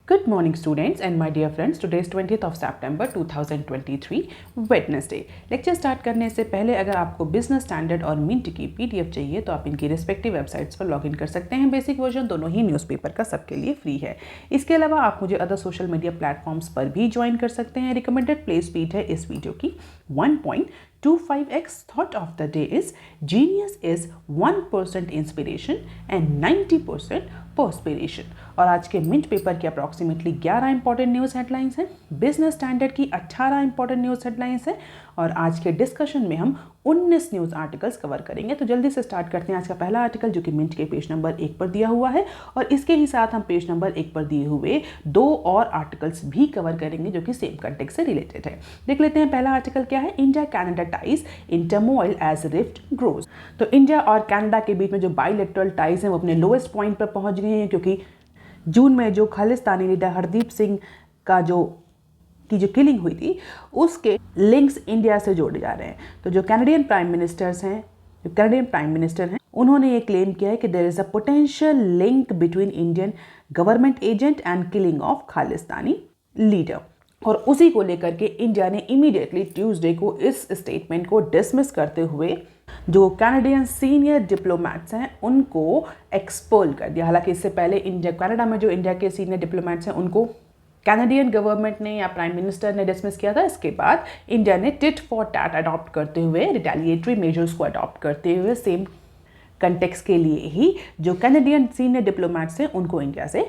Good morning students and my dear friends, today is 20th of September 2023 Wednesday। Lecture start करने से पहले अगर आपको बिजनेस स्टैंडर्ड और मिंट की पीडीएफ चाहिए तो आप इनकी रिस्पेक्टिव वेबसाइट्स पर लॉगिन कर सकते हैं। बेसिक वर्जन दोनों ही न्यूज़पेपर का सबके लिए फ्री है। इसके अलावा आप मुझे अदर सोशल मीडिया प्लेटफॉर्म्स पर भी ज्वाइन कर सकते हैं। रिकमेंडेड प्ले स्पीड है इस वीडियो की 1.25x। Thought of the day is genius is 1% inspiration and 90% perspiration. और आज के मिंट पेपर की अप्रॉक्सीमेटली 11 इंपॉर्टेंट न्यूज़ हेडलाइंस हैं, बिजनेस स्टैंडर्ड की 18 इंपॉर्टेंट न्यूज़ हेडलाइंस हैं और आज के डिस्कशन में हम 19 न्यूज़ आर्टिकल्स कवर करेंगे। तो जल्दी से स्टार्ट करते हैं आज का पहला आर्टिकल जो कि मिंट के पेज नंबर 1 पर दिया हुआ है और इसके ही साथ हम पेज नंबर 1 पर दिए हुए 2 और आर्टिकल्स भी कवर करेंगे जो कि सेम कंटेक्स्ट से रिलेटेड है। देख लेते हैं पहला आर्टिकल क्या है। India Canada ties in turmoil as rift grows. तो इंडिया और कनाडा के बीच में जो बायलैटरल टाइज हैं वो अपने लोएस्ट पॉइंट पर पहुंच गए हैं क्योंकि जून में जो खालिस्तानी लीडर हरदीप सिंह का जो किलिंग हुई थी उसके लिंक्स इंडिया से जोड़े जा रहे हैं। तो जो कैनेडियन प्राइम मिनिस्टर हैं उन्होंने ये क्लेम किया है कि there is a potential link between Indian government agent and killing of Khalistani leader. और उसी को लेकर के इंडिया ने इमीडिएटली ट्यूसडे को इस स्टेटमेंट को डिसमिस करते हुए जो कैनेडियन सीनियर डिप्लोमेट्स हैं उनको एक्सपोल कर दिया। हालांकि इससे पहले कनाडा में जो इंडिया के सीनियर डिप्लोमेट्स हैं उनको कैनेडियन गवर्नमेंट ने या प्राइम मिनिस्टर ने डिसमिस किया था। इसके बाद इंडिया ने टिट फॉर टैट अडॉप्ट करते हुए, रिटेलिएटरी मेजर्स को अडॉप्ट करते हुए सेम कंटेक्स्ट के लिए ही जो कैनेडियन सीनियर डिप्लोमेट्स हैं उनको इंडिया से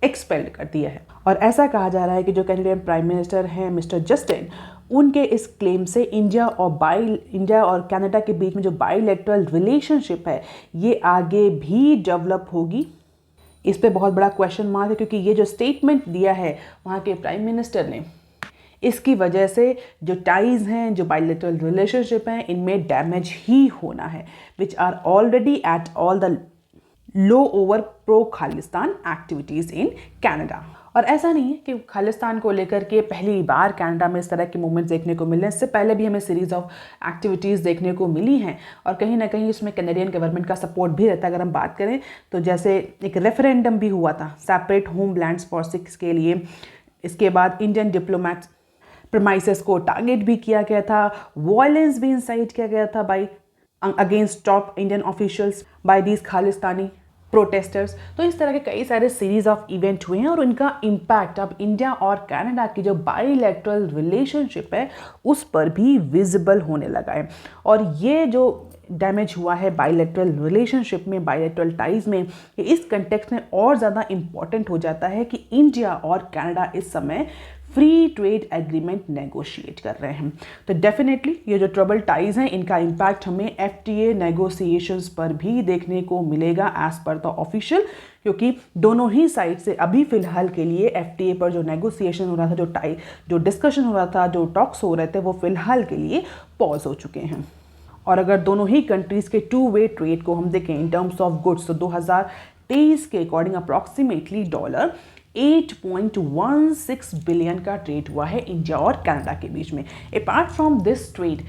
एक्सपेल्ड कर दिया है। और ऐसा कहा जा रहा है कि जो कैनेडियन प्राइम मिनिस्टर हैं मिस्टर जस्टिन, उनके इस क्लेम से इंडिया और कनाडा के बीच में जो बायलैटरल रिलेशनशिप है ये आगे भी डेवलप होगी। इस पे बहुत बड़ा क्वेश्चन मार्क है क्योंकि ये जो स्टेटमेंट दिया है वहाँ के प्राइम मिनिस्टर ने, इसकी वजह से जो टाइज हैं, जो बायलैटरल रिलेशनशिप हैं, इनमें डैमेज ही होना है which are already at all the low over pro Khalistan activities in Canada. और ऐसा नहीं है कि खालिस्तान को लेकर के पहली बार कनाडा में इस तरह के मूवमेंट्स देखने को मिल रहे हैं। इससे पहले भी हमें सीरीज ऑफ एक्टिविटीज़ देखने को मिली हैं और कहीं ना कहीं इसमें कैनेडियन गवर्नमेंट का सपोर्ट भी रहता है। अगर हम बात करें तो जैसे एक रेफरेंडम भी हुआ था सेपरेट होमलैंड्स फॉर सिक्स के लिए। इसके बाद इंडियन डिप्लोमेट्स प्रमाइसेस को टारगेट भी किया गया था, वायलेंस भी इंसाइट किया गया था by against top Indian officials by these Khalistani protesters. तो इस तरह के कई सारे सीरीज ऑफ इवेंट हुए हैं और उनका इम्पैक्ट अब इंडिया और कनाडा की जो बायलैटरल रिलेशनशिप है उस पर भी विजिबल होने लगा है। और ये जो डैमेज हुआ है बायलैटरल रिलेशनशिप में, बायलैटरल टाइज में, इस कंटेक्स्ट में और ज़्यादा इम्पॉर्टेंट हो जाता है कि इंडिया और कनाडा इस समय फ्री ट्रेड एग्रीमेंट नेगोशिएट कर रहे हैं। तो डेफिनेटली ये जो ट्रबल टाइज हैं इनका इम्पैक्ट हमें एफटीए नेगोशिएशंस पर भी देखने को मिलेगा एज पर द ऑफिशियल, क्योंकि दोनों ही साइड से अभी फिलहाल के लिए एफटीए पर जो नेगोशिएशन हो रहा था, जो डिस्कशन हो रहा था, जो टॉक्स हो रहे थे, वो फिलहाल के लिए पॉज हो चुके हैं। और अगर दोनों ही कंट्रीज़ के टू वे ट्रेड को हम देखें इन टर्म्स ऑफ गुड्स तो 2023 के अकॉर्डिंग अप्रॉक्सीमेटली $8.16 बिलियन का ट्रेड हुआ है इंडिया और कनाडा के बीच में। Apart from this trade,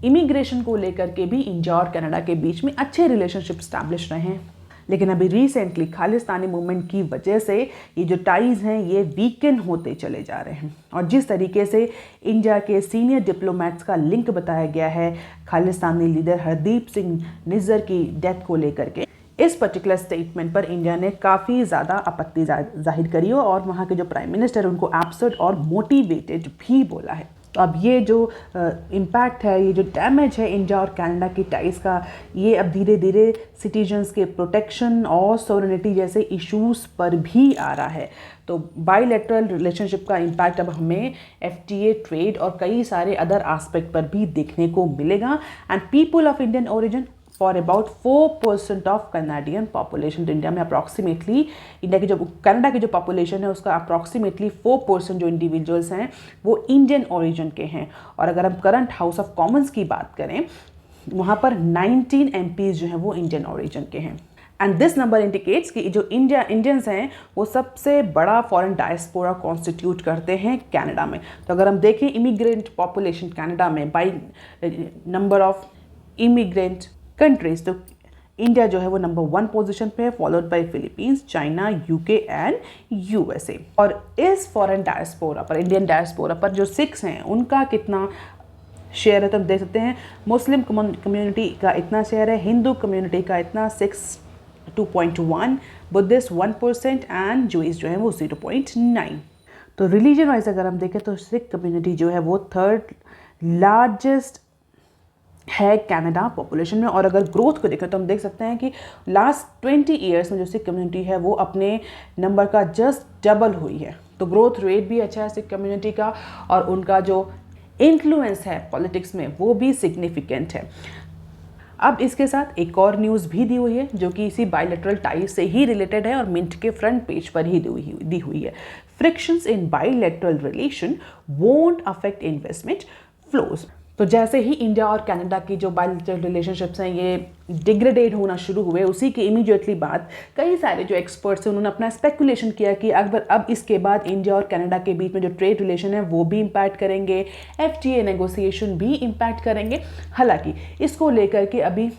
immigration को लेकर के भी इंडिया और कनाडा के बीच में अच्छे रिलेशनशिप स्टैब्लिश रहे हैं। लेकिन अभी रिसेंटली खालिस्तानी मूवमेंट की वजह से ये जो टाइज हैं ये वीकन होते चले जा रहे हैं। और जिस तरीके से इंडिया के सीनियर डिप्लोमेट्स का लिंक बताया गया है खालिस्तानी लीडर हरदीप सिंह निज्जर की डेथ को लेकर के, इस पर्टिकुलर स्टेटमेंट पर इंडिया ने काफ़ी ज़्यादा आपत्ति जाहिर करी हो और वहाँ के जो प्राइम मिनिस्टर उनको एब्सर्ड और मोटिवेटेड भी बोला है। तो अब ये जो इम्पैक्ट है, ये जो डैमेज है इंडिया और कनाडा की टाइज का, ये अब धीरे धीरे सिटीजन्स के प्रोटेक्शन और सॉवरेनिटी जैसे इश्यूज़ पर भी आ रहा है। तो बायलैटरल रिलेशनशिप का इम्पैक्ट अब हमें एफटीए, ट्रेड और कई सारे अदर एस्पेक्ट पर भी देखने को मिलेगा। And people of Indian origin for about 4% of Canadian population. तो इंडिया में अप्रॉक्सीमेटली कनाडा की जो पॉपुलेशन है उसका अप्रॉक्सीमेटली 4% जो इंडिविजुअल्स हैं वो इंडियन ओरिजिन के हैं। और अगर हम करंट हाउस ऑफ कॉमन्स की बात करें वहाँ पर 19 MPs जो हैं वो इंडियन ओरिजिन के हैं। एंड दिस नंबर इंडिकेट्स कि जो इंडियंस हैं वो सबसे बड़ा फॉरेन डायस्पोरा कॉन्स्टिट्यूट करते हैं कनाडा में। तो अगर हम देखें इमिग्रेंट पॉपुलेशन कनाडा में by number of immigrant countries, तो इंडिया जो है वो नंबर 1 पोजीशन पे है, followed by Philippines, China, UK and USA. और इस फॉरेन डायस्पोरा पर, इंडियन डायस्पोरा पर जो सिख्स हैं उनका कितना शेयर है तो हम देख सकते हैं। मुस्लिम कम्युनिटी का इतना शेयर है, हिंदू कम्युनिटी का इतना 2.1, बुद्धिस्ट 1% एंड जूइस जो है वो 0.9। तो रिलीजन वाइज अगर हम देखें तो सिख कम्युनिटी जो है वो 3rd लार्जेस्ट है कनाडा पॉपुलेशन में। और अगर ग्रोथ को देखें तो हम देख सकते हैं कि लास्ट 20 ईयर्स में जो सिख कम्युनिटी है वो अपने नंबर का जस्ट डबल हुई है। तो ग्रोथ रेट भी अच्छा है सिख कम्युनिटी का, और उनका जो इन्फ्लुएंस है पॉलिटिक्स में वो भी सिग्निफिकेंट है। अब इसके साथ एक और न्यूज़ भी दी हुई है जो कि इसी बायलैटरल टाइज से ही रिलेटेड है और मिंट के फ्रंट पेज पर ही दी हुई है। Frictions in bilateral relation won't affect investment flows. तो जैसे ही इंडिया और कनाडा की जो बायलैटरल रिलेशनशिप्स हैं ये डिग्रेडेड होना शुरू हुए, उसी के इमीडिएटली बाद कई सारे जो एक्सपर्ट्स हैं उन्होंने अपना स्पेकुलेशन किया कि अगर अब इसके बाद इंडिया और कनाडा के बीच में जो ट्रेड रिलेशन है वो भी इम्पैक्ट करेंगे, FTA नेगोशिएशन भी इम्पैक्ट करेंगे। हालांकि इसको लेकर के अभी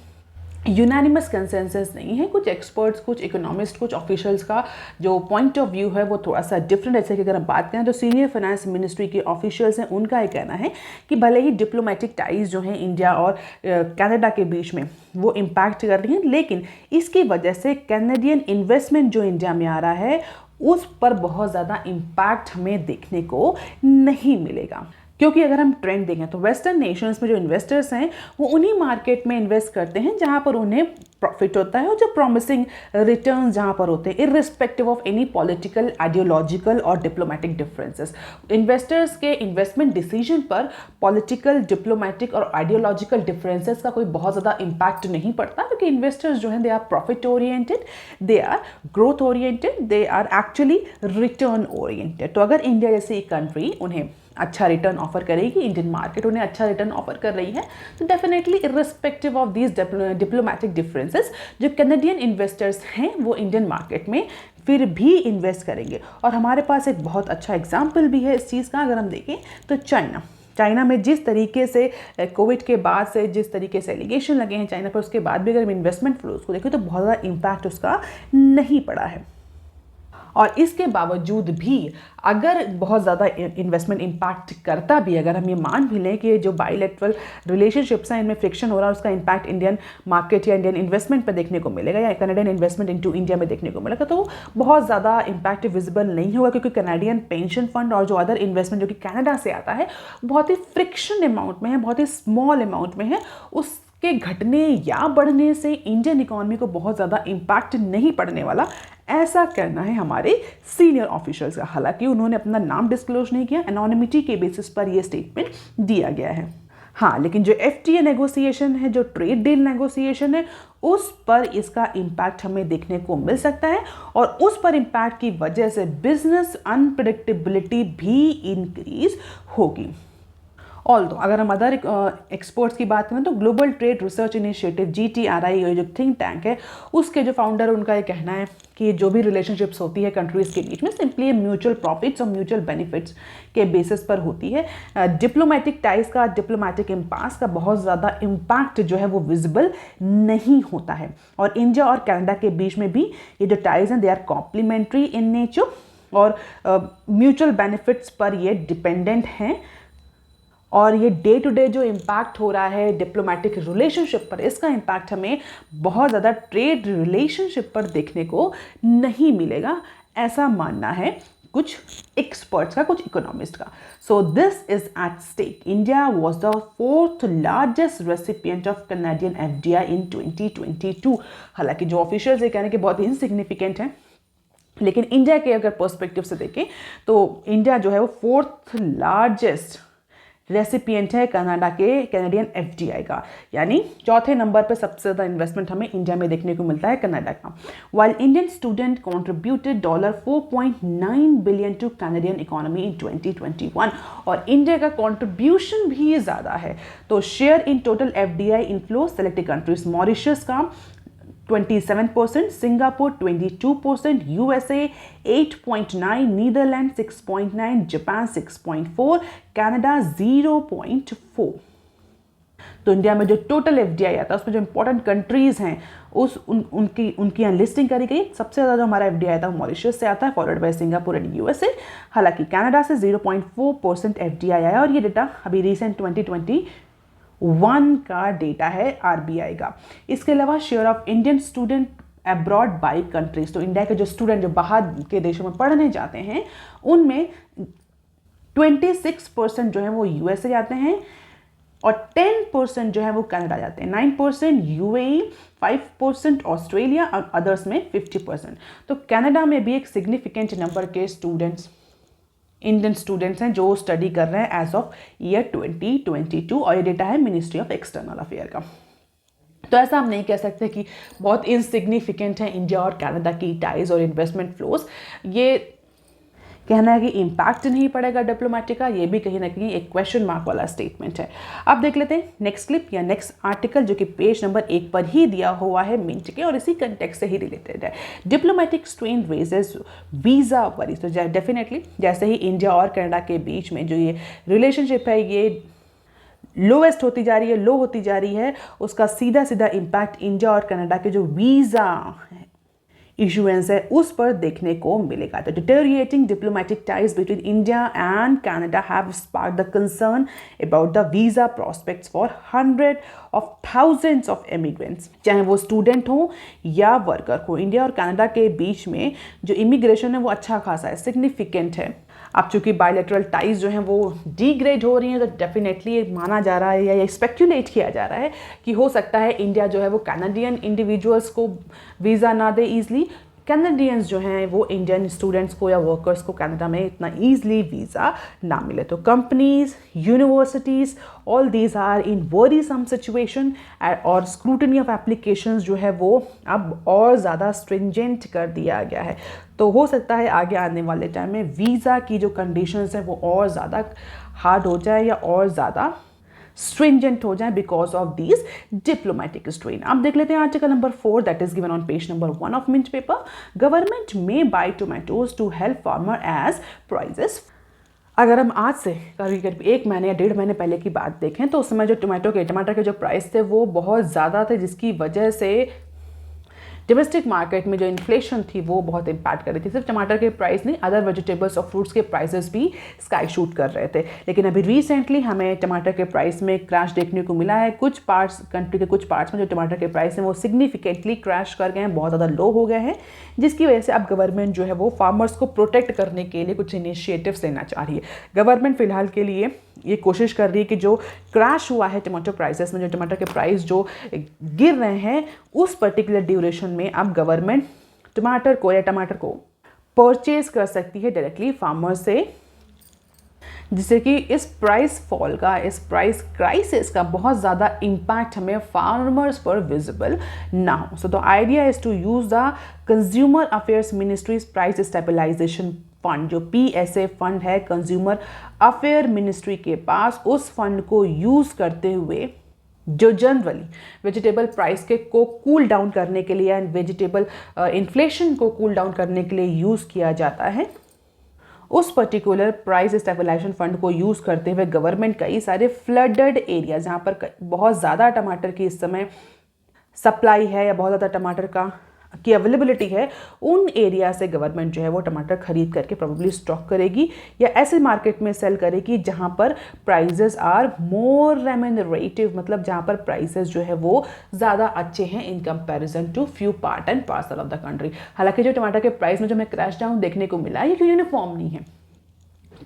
यूनानिमस कंसेंसस नहीं है। कुछ एक्सपर्ट्स, कुछ इकोनॉमिस्ट, कुछ ऑफिशियल्स का जो पॉइंट ऑफ व्यू है वो थोड़ा सा डिफरेंट है। जैसे कि अगर हम बात करें तो सीनियर फाइनेंस मिनिस्ट्री के ऑफिशियल्स हैं, उनका ये कहना है कि भले ही डिप्लोमेटिक टाइज जो हैं इंडिया और कनाडा के बीच में वो इम्पैक्ट कर रही हैं, लेकिन इसकी वजह से कैनेडियन इन्वेस्टमेंट जो इंडिया में आ रहा है उस पर बहुत ज़्यादा इम्पैक्ट हमें देखने को नहीं मिलेगा। क्योंकि अगर हम ट्रेंड देखें तो वेस्टर्न नेशंस में जो इन्वेस्टर्स हैं वो उन्हीं मार्केट में इन्वेस्ट करते हैं जहां पर उन्हें प्रॉफिट होता है और जो प्रॉमिसिंग रिटर्न्स जहां पर होते हैं, irrespective of any political, ideological और डिप्लोमेटिक डिफरेंसेस। इन्वेस्टर्स के इन्वेस्टमेंट डिसीजन पर पॉलिटिकल, डिप्लोमेटिक और आइडियोलॉजिकल डिफरेंसेस का कोई बहुत ज़्यादा इम्पैक्ट नहीं पड़ता, क्योंकि इन्वेस्टर्स जो हैं they are profit oriented, they are growth oriented, they are actually return oriented. तो अगर इंडिया जैसी कंट्री उन्हें अच्छा रिटर्न ऑफर करेगी, इंडियन मार्केट उन्हें अच्छा रिटर्न ऑफर कर रही है, तो definitely irrespective of these diplomatic differences जो कैनेडियन इन्वेस्टर्स हैं वो इंडियन मार्केट में फिर भी इन्वेस्ट करेंगे। और हमारे पास एक बहुत अच्छा एग्जाम्पल भी है इस चीज़ का। अगर हम देखें तो चाइना में जिस तरीके से कोविड के बाद से जिस तरीके से एलिगेशन लगे हैं चाइना पर, उसके बाद भी अगर हम इन्वेस्टमेंट फ्लोज को देखें तो बहुत ज़्यादा इम्पैक्ट उसका नहीं पड़ा है। और इसके बावजूद भी अगर बहुत ज़्यादा इन्वेस्टमेंट इम्पैक्ट करता भी, अगर हम ये मान भी लें कि जो बायलैटरल रिलेशनशिप्स हैं इनमें फ्रिक्शन हो रहा है, उसका इम्पैक्ट इंडियन मार्केट या इंडियन इन्वेस्टमेंट पर देखने को मिलेगा या कनाडियन इन्वेस्टमेंट इनटू इंडिया में देखने को मिलेगा, तो बहुत ज़्यादा इम्पैक्ट विजिबल नहीं होगा, क्योंकि कनाडियन पेंशन फंड और जो अदर इन्वेस्टमेंट जो कि कनाडा से आता है बहुत ही फ्रिक्शन अमाउंट में है, बहुत ही स्मॉल अमाउंट में है। उसके घटने या बढ़ने से इंडियन इकोनॉमी को बहुत ज़्यादा इम्पैक्ट नहीं पड़ने वाला, ऐसा कहना है हमारे सीनियर ऑफिशियल्स का। हालांकि उन्होंने अपना नाम डिस्क्लोज नहीं किया, एनोनिमिटी के बेसिस पर यह स्टेटमेंट दिया गया है। हाँ, लेकिन जो FTA नेगोशिएशन है, जो ट्रेड डील नेगोशिएशन है, उस पर इसका इम्पैक्ट हमें देखने को मिल सकता है और उस पर इम्पैक्ट की वजह से बिजनेस अनप्रेडिक्टेबिलिटी भी इंक्रीज होगी। ऑल्दो अगर हम अदर एक्सपर्ट्स की बात करें तो global trade research initiative GTRI जो थिंक टैंक है, उसके जो फाउंडर, उनका ये कहना है कि जो भी रिलेशनशिप्स होती है कंट्रीज़ के बीच में सिंपली म्यूचुअल प्रॉफिट्स और म्यूचुअल बेनिफिट्स के बेसिस पर होती है। डिप्लोमेटिक टाइज का, डिप्लोमेटिक इम्पास का बहुत ज़्यादा इम्पैक्ट जो है वो विजिबल नहीं होता है। और इंडिया और कनाडा के बीच में भी ये जो टाइज हैं they are complementary in nature और म्यूचुअल बेनिफिट्स पर ये डिपेंडेंट हैं। और ये डे टू डे जो इम्पैक्ट हो रहा है डिप्लोमेटिक रिलेशनशिप पर, इसका इम्पैक्ट हमें बहुत ज़्यादा ट्रेड रिलेशनशिप पर देखने को नहीं मिलेगा, ऐसा मानना है कुछ एक्सपर्ट्स का, कुछ इकोनॉमिस्ट का। So this is at stake. India was the 4th largest recipient of Canadian FDI in 2022। हालांकि जो ऑफिशियल्स ये कहने के बहुत इनसिग्निफिकेंट है, लेकिन इंडिया के अगर पर्सपेक्टिव से देखें तो इंडिया जो है वो 4th लार्जेस्ट रेसिपिएंट है कैनेडियन FDI का, यानी चौथे नंबर पे सबसे ज़्यादा इन्वेस्टमेंट हमें इंडिया में देखने को मिलता है कनाडा का। While Indian student contributed $4.9 billion to Canadian economy in 2021, और इंडिया का कॉन्ट्रीब्यूशन भी ज़्यादा है। तो share in total FDI inflow selected countries, Mauritius का 27%, Singapore 22%, USA 8.9, Netherland 6.9, Japan 6.4, Canada 0.4। तो इंडिया में जो टोटल FDI आता है उसमें जो इंपॉर्टेंट कंट्रीज़ हैं उनकी यहाँ लिस्टिंग करी गई। सबसे ज़्यादा जो हमारा FDI आता है मॉरिशस से आता है, followed by Singapore and USA। हालांकि कनाडा से 0.4% FDI आया और ये डेटा अभी रिसेंट 2021 का डेटा है RBI का। इसके अलावा share of Indian student abroad by countries, तो इंडिया के जो स्टूडेंट जो बाहर के देशों में पढ़ने जाते हैं उनमें 26% जो है वो USA जाते हैं और 10% जो है वो कनाडा जाते हैं, 9% UAE, 5% ऑस्ट्रेलिया और अदर्स में 50%। तो कनाडा में भी एक सिग्निफिकेंट नंबर के स्टूडेंट्स इंडियन स्टूडेंट्स हैं जो स्टडी कर रहे हैं एज ऑफ ईयर 2022 और ये डेटा है मिनिस्ट्री ऑफ एक्सटर्नल अफेयर का। तो ऐसा हम नहीं कह सकते कि बहुत इनसिग्निफिकेंट है इंडिया और कनाडा की टाइज और इन्वेस्टमेंट फ्लोज। ये कहना है कि इम्पैक्ट नहीं पड़ेगा डिप्लोमेटिक का, ये भी कहीं ना कहीं एक क्वेश्चन मार्क वाला स्टेटमेंट है। अब देख लेते हैं नेक्स्ट क्लिप या नेक्स्ट आर्टिकल जो कि पेज नंबर 1 पर ही दिया हुआ है मिंट के और इसी कंटेक्स्ट से ही रिलेटेड है। Diplomatic strain raises visa worries. तो डेफिनेटली जैसे ही इंडिया और कनाडा के बीच में जो ये रिलेशनशिप है ये लोएस्ट होती जा रही है, लो होती जा रही है, उसका सीधा सीधा इम्पैक्ट इंडिया और कनाडा के जो वीज़ा इशुएंस है उस पर देखने को मिलेगा। तो deteriorating diplomatic ties between India and Canada have sparked the concern about the visa prospects for hundred of thousands of immigrants, चाहे वो स्टूडेंट हो या वर्कर हो। इंडिया और कनाडा के बीच में जो इमिग्रेशन है वो अच्छा खासा है, सिग्निफिकेंट है। अब चूंकि बायलैटरल टाइज जो हैं वो डिग्रेड हो रही हैं तो डेफिनेटली ये माना जा रहा है या स्पेक्यूलेट किया जा रहा है कि हो सकता है इंडिया जो है वो कैनेडियन इंडिविजुअल्स को वीज़ा ना दे ईजली, कैनेडियंस जो हैं वो इंडियन स्टूडेंट्स को या वर्कर्स को कनाडा में इतना ईजली वीज़ा ना मिले। तो companies, universities, all these are in worrisome situation और स्क्रूटनी ऑफ एप्लीकेशंस जो है वो अब और ज़्यादा स्ट्रिंजेंट कर दिया गया है। तो हो सकता है आगे आने वाले टाइम में वीज़ा की जो कंडीशंस हैं वो और ज़्यादा हार्ड हो जाए या और ज़्यादा stringent हो जाए because of these diplomatic strain। अब देख लेते हैं article number 4 that is given on page number 1 of Mint paper। Government may buy tomatoes to help farmer as prices। अगर हम आज से करीब 1 महीने या 1.5 महीने पहले की बात देखें तो उस समय जो टमाटर के जो प्राइस थे वो बहुत ज़्यादा थे, जिसकी वजह से डोमेस्टिक मार्केट में जो इन्फ्लेशन थी वो बहुत इम्पैक्ट कर रही थी। सिर्फ टमाटर के प्राइस नहीं, अदर वेजिटेबल्स और फ्रूट्स के प्राइसेस भी स्काई शूट कर रहे थे। लेकिन अभी रिसेंटली हमें टमाटर के प्राइस में क्रैश देखने को मिला है। कुछ पार्ट्स, कंट्री के कुछ पार्ट्स में जो टमाटर के प्राइस हैं वो सिग्निफिकेंटली क्रैश कर गए हैं, बहुत ज़्यादा लो हो गए हैं, जिसकी वजह से अब गवर्नमेंट जो है वो फार्मर्स को प्रोटेक्ट करने के लिए कुछ इनिशिएटिव्स लेना चाह रही है। गवर्नमेंट फिलहाल के लिए ये कोशिश कर रही है कि जो क्रैश हुआ है टमाटो प्राइसेस में, जो टमाटर के प्राइस जो गिर रहे हैं उस पर्टिकुलर ड्यूरेशन में अब गवर्नमेंट टमाटर को परचेज कर सकती है डायरेक्टली फार्मर से, जिससे कि इस प्राइस फॉल का, इस प्राइस क्राइसिस का बहुत ज़्यादा इम्पैक्ट हमें फार्मर्स पर विजिबल ना हो। So the idea is to use the consumer affairs ministries price stabilisation fund, जो PSA फंड है कंज्यूमर अफेयर मिनिस्ट्री के पास, उस फंड को यूज़ करते हुए जो जनरली वेजिटेबल प्राइस के को कूल डाउन करने के लिए एंड वेजिटेबल इन्फ्लेशन को कूल डाउन करने के लिए यूज़ किया जाता है, उस पर्टिकुलर प्राइस स्टेबलाइजेशन फंड को यूज़ करते हुए गवर्नमेंट कई सारे फ्लडेड एरिया जहाँ पर बहुत ज़्यादा टमाटर की इस समय सप्लाई है या बहुत ज़्यादा टमाटर की अवेलेबिलिटी है, उन एरिया से गवर्नमेंट जो है वो टमाटर खरीद करके प्रोबेबली स्टॉक करेगी या ऐसे मार्केट में सेल करेगी जहां पर प्राइसेस आर मोर रेम्यूनरेटिव, मतलब जहां पर प्राइसेस जो है वो ज़्यादा अच्छे हैं in comparison to few part and parcel of the country. हालांकि जो टमाटर के प्राइस में जो हमें क्रैश डाउन देखने को मिला है ये यूनिफॉर्म नहीं है।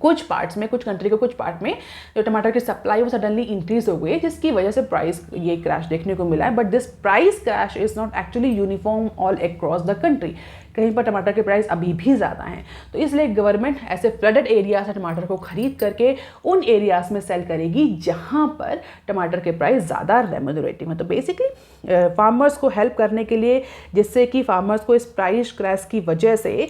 कुछ पार्ट्स में, कुछ कंट्री के कुछ पार्ट में जो टमाटर की सप्लाई वो सडनली इंक्रीज हो गई है, जिसकी वजह से प्राइस ये क्रैश देखने को मिला है। But this price crash is not actually uniform all across the country. कहीं पर टमाटर के प्राइस अभी भी ज़्यादा हैं, तो इसलिए गवर्नमेंट ऐसे फ्लडेड एरिया से टमाटर को खरीद करके उन एरियाज में सेल करेगी जहां पर टमाटर के प्राइस ज़्यादा रेम्यूनरेटिव है। तो बेसिकली फार्मर्स को हेल्प करने के लिए, जिससे कि फार्मर्स को इस प्राइस क्रैश की वजह से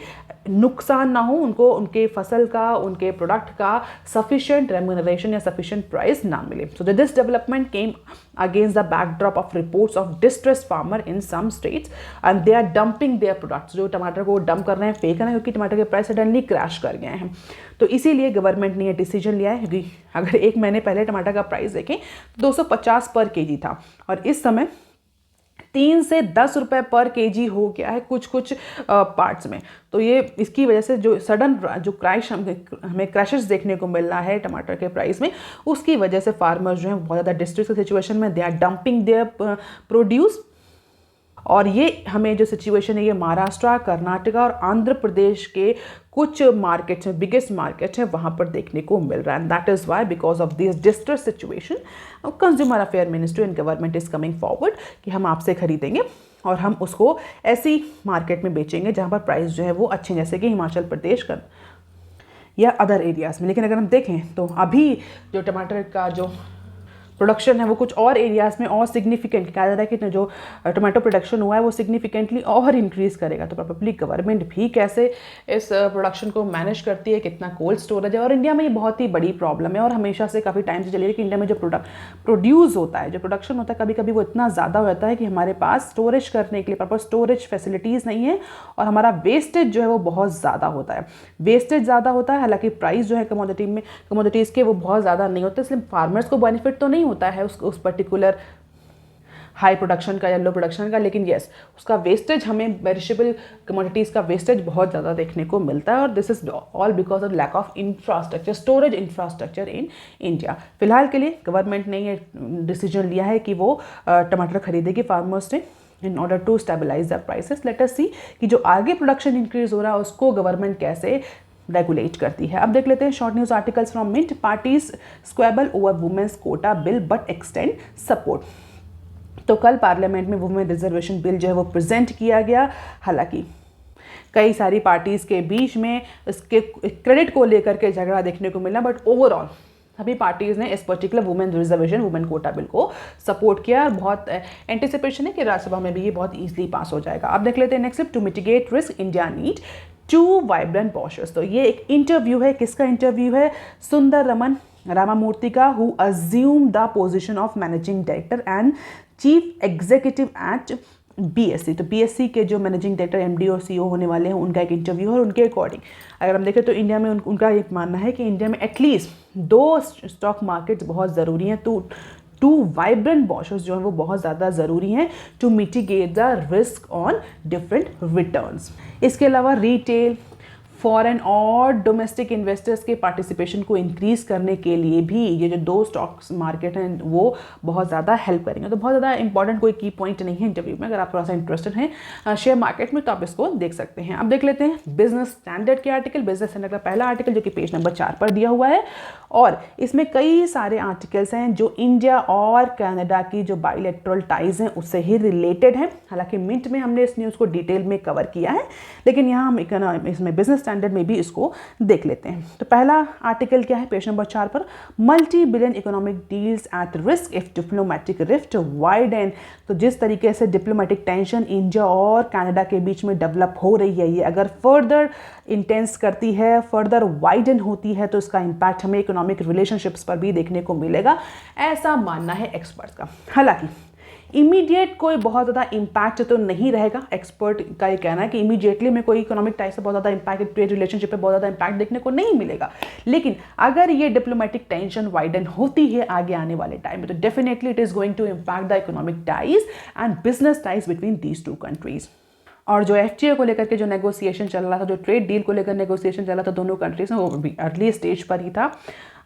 नुकसान ना हो, उनको उनके फसल का, उनके प्रोडक्ट का सफिशिएंट रेम्यूनरेशन या सफिशिएंट प्राइस ना मिले। So this development came against the backdrop of reports of distress farmer in some states and they are dumping their products. जो टमाटर को डंप कर रहे हैं, फेंक रहे हैं, क्योंकि टमाटर के प्राइस सडनली क्रैश कर गए हैं। तो इसीलिए गवर्नमेंट ने ये डिसीजन लिया है, क्योंकि अगर 1 महीने पहले टमाटर का प्राइस देखें 250 पर केजी था, और इस समय 3 से 10 रुपए पर केजी हो गया है कुछ कुछ पार्ट्स में। तो ये इसकी वजह से जो सडन जो क्रैश हमें क्रैशेस देखने को मिल रहा है टमाटर के प्राइस में, उसकी वजह से फार्मर्स जो हैं बहुत ज़्यादा डिस्ट्रेस की सिचुएशन में, they are dumping their produce. और ये हमें जो सिचुएशन है ये महाराष्ट्र, कर्नाटका और आंध्र प्रदेश के कुछ मार्केट्स में, बिगेस्ट मार्केट्स हैं, वहाँ पर देखने को मिल रहा है। That is why because of this distress situation consumer affair ministry and government is coming forward कि हम आपसे खरीदेंगे और हम उसको ऐसी मार्केट में बेचेंगे जहाँ पर प्राइस जो है वो अच्छे, जैसे कि हिमाचल प्रदेश का या अदर एरियाज़ में। लेकिन अगर हम देखें तो अभी जो टमाटर का जो प्रोडक्शन है वो कुछ और एरियाज़ में और सिग्निफिकेंट कहा जा रहा है कि जो टोमेटो प्रोडक्शन हुआ है वो सिग्निफिकेंटली और इंक्रीज़ करेगा। तो प्रोबेबली गवर्नमेंट भी कैसे इस प्रोडक्शन को मैनेज करती है, कितना कोल्ड स्टोरेज है। और इंडिया में ये बहुत ही बड़ी प्रॉब्लम है और हमेशा से काफ़ी टाइम से चली है कि इंडिया में जो प्रोड्यूस होता है, जो प्रोडक्शन होता है, कभी कभी वो इतना ज़्यादा होता है कि हमारे पास स्टोरेज करने के लिए प्रॉपर स्टोरेज फैसिलिटीज़ नहीं है और हमारा वेस्टेज जो है वो बहुत ज़्यादा होता है। वेस्टेज ज़्यादा होता है, हालांकि प्राइस जो है कमोडिटीज़ के वो बहुत ज़्यादा नहीं होते, इसलिए फार्मर्स को बेनिफिट तो नहीं होता है उस पर्टिकुलर हाई प्रोडक्शन का या लो प्रोडक्शन का, लेकिन यस उसका वेस्टेज, हमें पेरिशेबल कमोडिटीज़ का वेस्टेज बहुत ज़्यादा देखने को मिलता है। और this is all because of lack of infrastructure, storage infrastructure in India. फिलहाल के लिए गवर्नमेंट ने ये डिसीजन लिया है कि वो टमाटर खरीदेगी फार्मर्स से in order to stabilize the prices. Let us see कि जो आगे प्रोडक्शन इंक्रीज हो रहा है उसको गवर्नमेंट कैसे रेगुलेट करती है। अब देख लेते हैं short news articles from mint. Parties squabble over women's quota bill but extend support. तो कल पार्लियामेंट में वुमेन रिजर्वेशन बिल जो है वो प्रेजेंट किया गया। हालांकि कई सारी पार्टीज के बीच में इसके क्रेडिट को लेकर के झगड़ा देखने को मिला, बट ओवरऑल सभी पार्टीज ने इस particular women reservation, women quota bill को सपोर्ट किया और बहुत एंटिसिपेशन है कि राज्यसभा में भी ये बहुत ईजिली पास हो जाएगा। अब देख लेते हैं next. To mitigate risk India need 2 vibrant bourses. तो ये एक इंटरव्यू है, किसका इंटरव्यू है? सुंदर रमन रामामूर्ति का, who assume the position of managing director and chief executive at BSE. तो बीएससी के जो मैनेजिंग डायरेक्टर, एमडी और सीईओ होने वाले हैं, उनका एक इंटरव्यू है। और उनके अकॉर्डिंग अगर हम देखें तो इंडिया में उनका एक मानना है कि इंडिया में एटलीस्ट 2 स्टॉक मार्केट्स बहुत ज़रूरी हैं। तो 2 वाइब्रेंट बॉशर्स जो हैं वो बहुत ज़्यादा ज़रूरी हैं to mitigate the risk on different returns. इसके अलावा रिटेल, फॉरेन और डोमेस्टिक इन्वेस्टर्स के पार्टिसिपेशन को इंक्रीज़ करने के लिए भी ये जो 2 स्टॉक्स मार्केट हैं वो बहुत ज़्यादा हेल्प करेंगे। तो बहुत ज़्यादा इंपॉर्टेंट कोई की पॉइंट नहीं है इंटरव्यू में। अगर आप थोड़ा सा इंटरेस्टेड हैं शेयर मार्केट में तो आप इसको देख सकते हैं। अब देख लेते हैं बिजनेस स्टैंडर्ड के आर्टिकल। बिजनेस स्टैंडर्ड का पहला आर्टिकल जो कि पेज नंबर 4 पर दिया हुआ है, और इसमें कई सारे आर्टिकल्स हैं जो इंडिया और कनाडा की जो बायलैटरल टाइज हैं उससे ही रिलेटेड हैं। हालांकि मिंट में हमने इस न्यूज़ को डिटेल में कवर किया है, लेकिन यहाँ हम इसमें बिजनेस स्टैंडर्ड में भी इसको देख लेते हैं। तो पहला आर्टिकल क्या है पेज नंबर 4 पर? Multi billion economic deals at risk if diplomatic rift widen. तो जिस तरीके से डिप्लोमेटिक टेंशन इंडिया और कनाडा के बीच में डेवलप हो रही है, ये अगर फर्दर इंटेंस करती है, फर्दर वाइडन होती है, तो इसका इम्पैक्ट हमें इकोनॉमिक रिलेशनशिप्स पर भी देखने को मिलेगा, ऐसा मानना है एक्सपर्ट्स का। हालांकि इमीडिएट कोई बहुत ज़्यादा इम्पैक्ट तो नहीं रहेगा। एक्सपर्ट का ये कहना है कि इमीडिएटली में कोई इकोनॉमिक टाइप से बहुत ज़्यादा इम्पैक्ट, ट्रेड रिलेशनशिप पे बहुत ज़्यादा इम्पैक्ट देखने को नहीं मिलेगा। लेकिन अगर ये डिप्लोमेटिक टेंशन वाइडन होती है आगे आने वाले टाइम में, तो definitely it is going to impact the economic ties and business ties between these 2 countries. और जो एफटीए को लेकर के जो नेगोशिएशन चल रहा था, जो ट्रेड डील को लेकर नेगोशिएशन चल रहा था दोनों कंट्रीज में, वो भी अर्ली स्टेज पर ही था।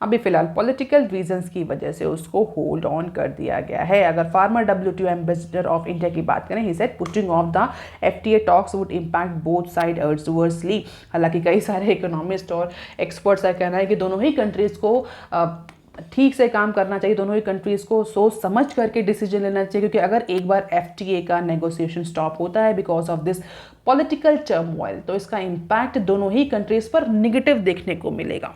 अभी फिलहाल पॉलिटिकल रीजंस की वजह से उसको होल्ड ऑन कर दिया गया है। अगर farmer WTO ambassador of India की बात करें, he said putting of the FTA talks would impact both side adversely. हालांकि कई सारे इकोनॉमिस्ट और एक्सपर्ट्स का कहना है कि दोनों ही कंट्रीज को ठीक से काम करना चाहिए, दोनों ही कंट्रीज़ को सोच समझ करके डिसीजन लेना चाहिए, क्योंकि अगर एक बार एफटीए का नेगोशिएशन स्टॉप होता है because of this political turmoil, तो इसका इम्पैक्ट दोनों ही कंट्रीज़ पर निगेटिव देखने को मिलेगा।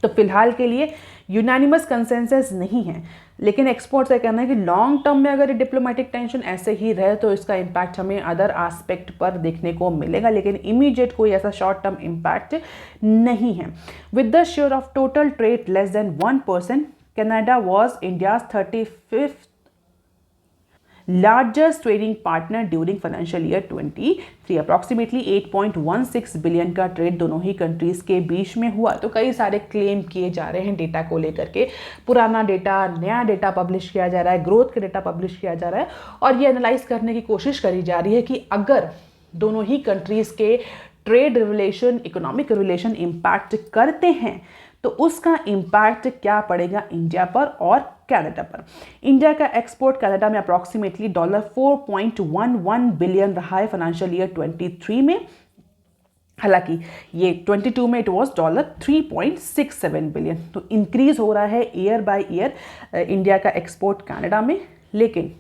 तो फिलहाल के लिए यूनानिमस कंसेंसस नहीं है, लेकिन एक्सपर्ट्स का कहना है कि लॉन्ग टर्म में अगर डिप्लोमेटिक टेंशन ऐसे ही रहे तो इसका इम्पैक्ट हमें अदर एस्पेक्ट पर देखने को मिलेगा, लेकिन इमीडिएट कोई ऐसा शॉर्ट टर्म इम्पैक्ट नहीं है। With the share of total trade less than 1%, Canada was India's 35th largest trading partner during financial year 23। Approximately 8.16 billion का ट्रेड दोनों ही कंट्रीज के बीच में हुआ। तो कई सारे क्लेम किए जा रहे हैं डेटा को लेकर के, पुराना डेटा, नया डेटा पब्लिश किया जा रहा है, ग्रोथ का डेटा पब्लिश किया जा रहा है, और ये एनालाइज करने की कोशिश करी जा रही है कि अगर दोनों ही कंट्रीज के trade relation, economic relation impact करते हैं तो उसका इम्पैक्ट क्या पड़ेगा इंडिया पर और कनाडा पर। इंडिया का एक्सपोर्ट कनाडा में अप्रॉक्सीमेटली $4.11 बिलियन रहा है फाइनेंशियल ईयर 23 में। हालांकि ये 22 में इट वॉज $3.67 बिलियन। तो इंक्रीज हो रहा है ईयर बाय ईयर इंडिया का एक्सपोर्ट कनाडा में। लेकिन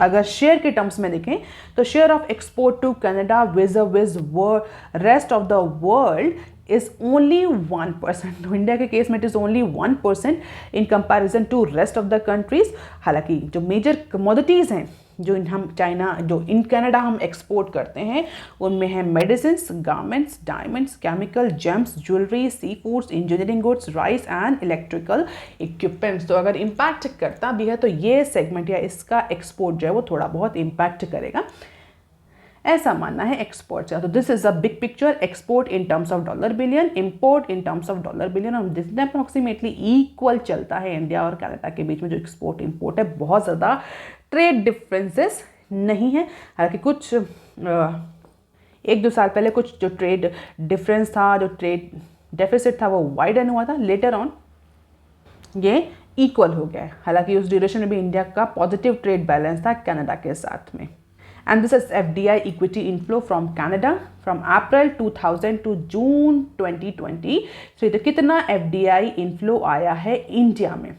अगर शेयर के टर्म्स में देखें तो share of export to Canada with rest of the world is only 1%। तो इंडिया के केस में it is only 1% in comparison to rest of the countries. हालांकि जो मेजर कमोडिटीज़ हैं जो इन कनाडा हम एक्सपोर्ट करते हैं उनमें है medicine, garments, diamonds, chemical, James, jewellery, sea foods, engineering goods, rice and electrical equipments. तो अगर इम्पैक्ट करता भी है तो ये सेगमेंट या इसका एक्सपोर्ट जो है वो थोड़ा बहुत इम्पैक्ट करेगा, ऐसा मानना है एक्सपोर्ट का। तो this is a big picture, export in terms of dollar billion, import in terms of dollar billion, और दिस अप्रॉक्सीमेटली इक्वल चलता है इंडिया और कनाडा के बीच में जो एक्सपोर्ट इंपोर्ट है। बहुत ज़्यादा ट्रेड डिफरेंसेस नहीं है। हालांकि कुछ 1-2 साल पहले कुछ जो ट्रेड डिफरेंस था, जो ट्रेड डेफिसिट था, वो वाइडन हुआ था। लेटर ऑन ये इक्वल हो गया है। हालांकि उस ड्यूरेशन में भी इंडिया का पॉजिटिव ट्रेड बैलेंस था कनाडा के साथ में। And this is FDI equity inflow from Canada from April 2000 to June 2020। तो तो कितना FDI inflow आया है इंडिया में।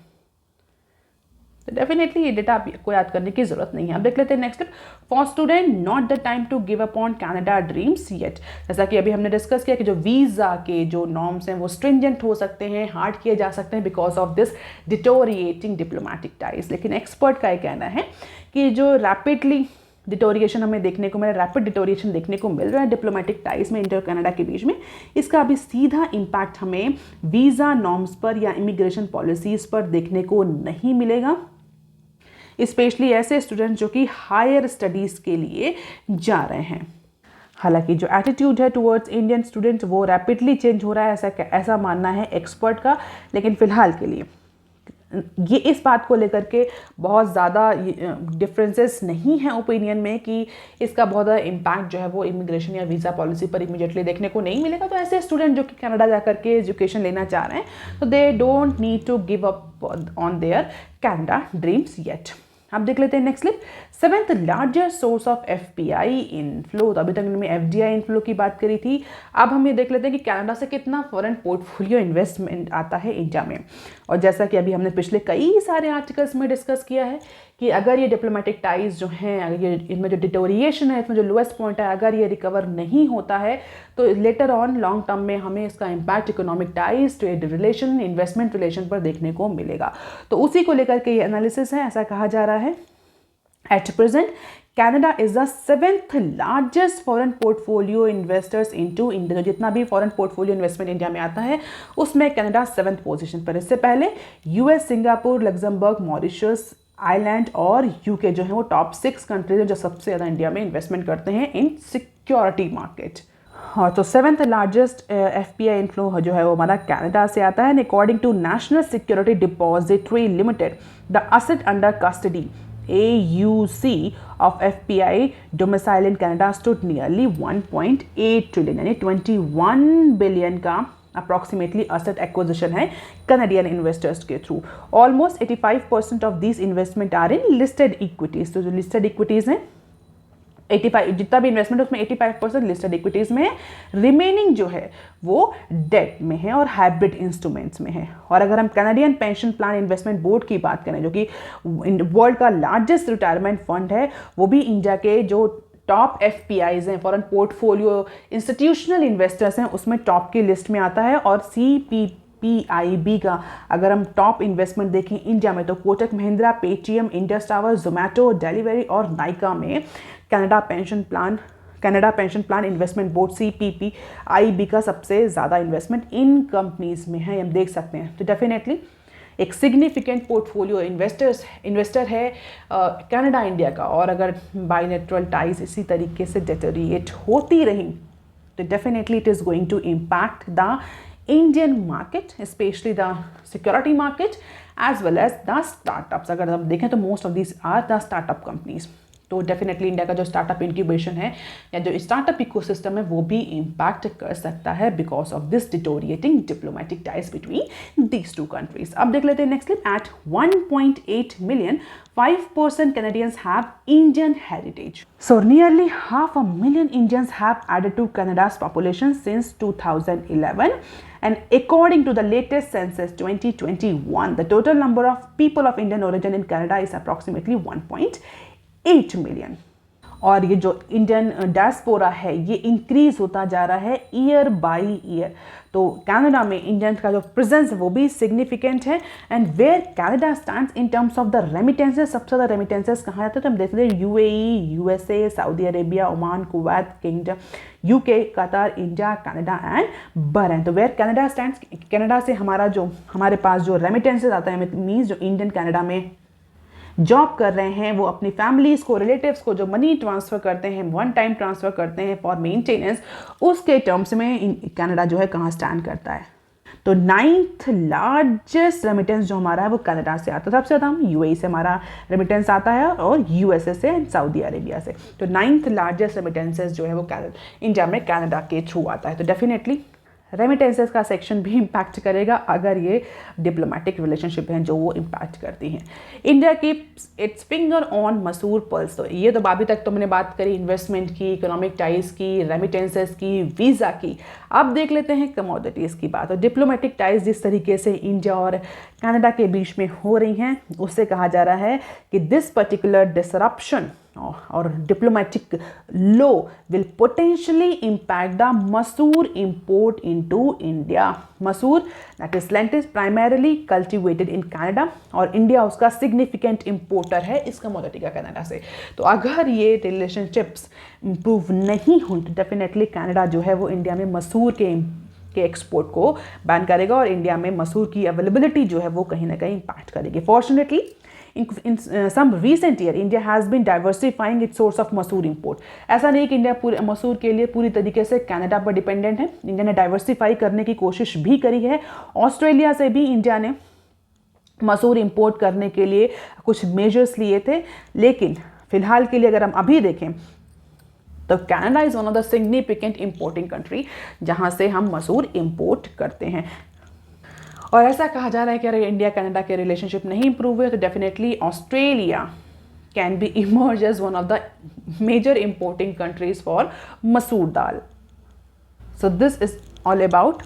तो डेफिनेटली ये डेटा आपको याद करने की जरूरत नहीं है। अब देख लेते हैं next step. For student not the time to give up on Canada dreams yet. जैसा कि अभी हमने डिस्कस किया कि जो वीज़ा के जो नॉर्म्स हैं वो स्ट्रिंजेंट हो सकते हैं, हार्ड किए जा सकते हैं because of this deteriorating diplomatic ties. लेकिन एक्सपर्ट का ये कहना है कि जो रैपिडली डिटोरिएशन हमें देखने को मिल रहा है, रैपिड डिटोरिएशन देखने को मिल रहा है डिप्लोमेटिक टाइज में इंडिया और कनाडा के बीच में, इसका अभी सीधा इम्पैक्ट हमें वीज़ा नॉर्म्स पर या इमिग्रेशन पॉलिसीज़ पर देखने को नहीं मिलेगा, स्पेशली ऐसे स्टूडेंट्स जो कि हायर स्टडीज़ के लिए जा रहे हैं। हालांकि जो एटीट्यूड है टुवर्ड्स इंडियन स्टूडेंट्स वो रैपिडली चेंज हो रहा है, ऐसा मानना है एक्सपर्ट का। लेकिन फ़िलहाल के लिए ये इस बात को लेकर के बहुत ज़्यादा डिफरेंसेस नहीं है ओपिनियन में कि इसका बहुत ज़्यादा इम्पैक्ट जो है वो इमिग्रेशन या वीज़ा पॉलिसी पर इमीडिएटली देखने को नहीं मिलेगा। तो ऐसे स्टूडेंट जो कि कनाडा जा कर के एजुकेशन लेना चाह रहे हैं तो they don't need to give up on their Canada dreams yet. अब देख लेते हैं next slip. 7th largest source of FPI inflow. तो अभी तक हमने FDI इनफ्लो की बात करी थी। अब हम ये देख लेते हैं कि कनाडा से कितना फॉरेन पोर्टफोलियो इन्वेस्टमेंट आता है इंडिया में। और जैसा कि अभी हमने पिछले कई सारे आर्टिकल्स में डिस्कस किया है कि अगर ये डिप्लोमेटिक टाइज जो हैं, अगर ये इनमें जो डिटोरिएशन है, इसमें जो लोएस्ट पॉइंट है, अगर ये रिकवर नहीं होता है तो लेटर ऑन लॉन्ग टर्म में हमें इसका impact economic ties, trade relation, investment relation पर देखने को मिलेगा। तो उसी को लेकर के ये एनालिसिस है। ऐसा कहा जा रहा है at present Canada is the 7th largest foreign portfolio investors into India। जितना भी फॉरेन पोर्टफोलियो इन्वेस्टमेंट इंडिया में आता है उसमें कनाडा 7th पोजीशन पर। इससे पहले US, Singapore, Luxembourg, Mauritius, island और UK जो है वो टॉप 6 कंट्रीज हैं जो सबसे ज़्यादा इंडिया में इन्वेस्टमेंट करते हैं इन सिक्योरिटी मार्केट। हाँ, तो 7th लार्जेस्ट FPI इनफ्लो जो है वो हमारा कनाडा से आता है। According to national security depository limited the asset under custody AUC of FPI domicile in Canada stood nearly 1.8 trillion यानी 21 बिलियन का अप्रॉक्सीमेटली असेट एक्विजिशन है कनाडियन इन्वेस्टर्स के थ्रू। Almost 85% of this investment are in listed equities. तो जो listed equities हैं 85, जितना भी इन्वेस्टमेंट है उसमें 85% लिस्टेड इक्विटीज़ में है। रिमेनिंग जो है वो डेट में है और हाइब्रिड इंस्ट्रूमेंट्स में है। और अगर हम Canadian pension plan investment board की बात करें जो कि वर्ल्ड का लार्जेस्ट रिटायरमेंट फंड है, वो भी इंडिया के जो टॉप FPIs हैं, फॉरेन पोर्टफोलियो इंस्टीट्यूशनल इन्वेस्टर्स हैं, उसमें टॉप की लिस्ट में आता है। और CPPIB का अगर हम टॉप इन्वेस्टमेंट देखें इंडिया में तो Kotak Mahindra, Paytm, Indus tower, Zomato, delivery और नाइका में Canada pension plan investment board CPPIB का सबसे ज़्यादा इन्वेस्टमेंट इन कंपनीज में है, हम देख सकते हैं। तो डेफिनेटली एक सिग्निफिकेंट पोर्टफोलियो इन्वेस्टर है कनाडा इंडिया का, और अगर बायलैटरल टाइज इसी तरीके से डेटेरिएट होती रही तो definitely it is going to impact the Indian market, specially the security market as well as the startups. अगर हम देखें तो most of this are the startup companies. तो डेफिनेटली इंडिया का जो स्टार्टअप इंक्यूबेशन है या जो स्टार्टअप इकोसिस्टम है वो भी इम्पैक्ट कर सकता है because of this deteriorating diplomatic ties between these two countries. अब देख लेते हैं next clip. At 1.8 million, 5% Canadians have Indian heritage. So nearly 500,000 Indians have added to Canada's population since 2011. And according to the latest census 2021, the total number of people of Indian origin in Canada is approximately 1.8 million. और ये जो Indian diaspora है ये increase होता जा रहा है year by year. तो कनाडा में इंडियंस का जो प्रेजेंस है वो भी सिग्निफिकेंट है। And where Canada stands in terms of the remittances, सबसे ज़्यादा रेमिटेंसेस कहाँ जाते हैं तो हम देखते हैं UAE, USA, Saudi Arabia, Oman, Kuwait kingdom, UK, Qatar, India, Canada and Bahrain. तो वेयर कनाडा स्टैंड्स, कनाडा से हमारे पास जो रेमिटेंसेस आता है मीन्स जो इंडियन कनाडा में जॉब कर रहे हैं वो अपनी फैमिलीज को, रिलेटिव्स को जो मनी ट्रांसफ़र करते हैं, वन टाइम ट्रांसफ़र करते हैं फॉर मेंटेनेंस, उसके टर्म्स में कनाडा जो है कहाँ स्टैंड करता है। तो 9th लार्जेस्ट रेमिटेंस जो हमारा है वो कनाडा से आता है। सबसे ज़्यादा हम यूएई से हमारा रेमिटेंस आता है और यूएसए से एंड सऊदी अरेबिया से। तो 9th लार्जेस्ट रेमिटेंसेस जो है वो इंडिया में कनाडा के थ्रू आता है। तो डेफिनेटली रेमिटेंसेस का सेक्शन भी इम्पैक्ट करेगा अगर ये डिप्लोमेटिक रिलेशनशिप हैं जो वो इम्पैक्ट करती हैं। इंडिया की इट्स फिंगर ऑन मसूर पल्स। तो ये तो अभी तक तो मैंने बात करी इन्वेस्टमेंट की, इकोनॉमिक टाइज की, रेमिटेंसेस की, वीज़ा की। अब देख लेते हैं कमोडिटीज़ की बात। और डिप्लोमेटिक टाइज जिस तरीके से इंडिया और कनाडा के बीच में हो रही हैं उससे कहा जा रहा है कि दिस पर्टिकुलर डिसरप्शन और diplomatic law will potentially impact the masoor import into India. Masoor, that is lentils, primarily cultivated in Canada, और इंडिया उसका significant importer है इस commodity का कनाडा से। तो अगर ये relationships improve नहीं हुई तो definitely कनाडा जो है वो इंडिया में मसूर के एक्सपोर्ट को बैन करेगा और इंडिया में मसूर की अवेलेबिलिटी जो है वो कहीं ना कहीं इम्पैक्ट करेगी। Fortunately in some recent year India has been diversifying its source of मसूर import। ऐसा नहीं कि इंडिया पूरे मसूर के लिए पूरी तरीके से कनाडा पर डिपेंडेंट है। इंडिया ने डाइवर्सिफाई करने की कोशिश भी करी है। ऑस्ट्रेलिया से भी इंडिया ने मसूर इंपोर्ट करने के लिए कुछ मेजर्स लिए थे, लेकिन फिलहाल के लिए अगर हम अभी देखें तो Canada is one of the significant importing country जहाँ से हम मसूर इंपोर्ट करते हैं। और ऐसा कहा जा रहा है कि अगर इंडिया कनाडा के रिलेशनशिप नहीं इंप्रूव हुए तो definitely Australia can be emerge as one of the major importing countries for masoor dal. So this is all about.